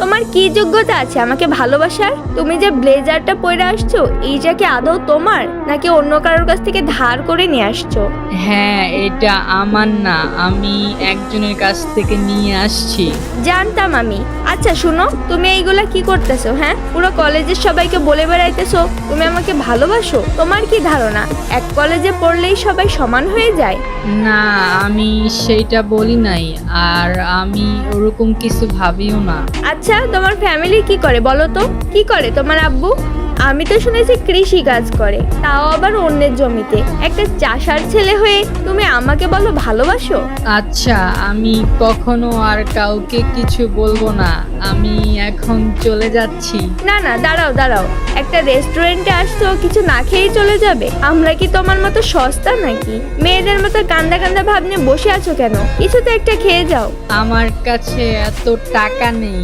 তোমার কি যোগ্যতা আছে আমাকে ভালোবাসার? তুমি যে ব্লেজারটা পরে আসছো, এইটা কি আদৌ তোমার নাকি অন্য কারোর কাছ থেকে ধার করে নিয়ে আসছো? হ্যাঁ, এটা আমার না, আমি একজনের কাছ থেকে নিয়ে আসছি। জানতাম আমি। আচ্ছা শুনো, তুমি এইগুলা কি করতেছো? হ্যাঁ, পুরো কলেজের সবাইকে বলে বেড়াইতেছো তুমি আমাকে ভালোবাসো। তোমার কি ধারণা এক কলেজে পড়লেই সবাই সমান হয়ে যায়? না, আমি সেইটা বলি নাই, আর আমি ওরকম কিছু ভাবিও না। আচ্ছা তোমার ফ্যামিলি কি করে বলো তো? কি করে তোমার আব্বু? আমি তো শুনেছি কৃষি কাজ করে, তাও আবার অন্যের জমিতে। একটা চাষার ছেলে হয়ে তুমি আমাকে বলো ভালোবাসো? আচ্ছা, আমি কখনো আর কাউকে কিছু বলবো না। আমি এখন চলে যাচ্ছি। না না, দাঁড়াও দাঁড়াও। একটা রেস্টুরেন্টে আসছো, কিছু না খেয়েই চলে যাবে? আমরা কি তোমার মতো সস্তা নাকি? মেয়েদের মতো কান্দা কান্দা ভাব নিয়ে বসে আছো কেন? কিছু তো একটা খেয়ে যাও। আমার কাছে এত টাকা নেই।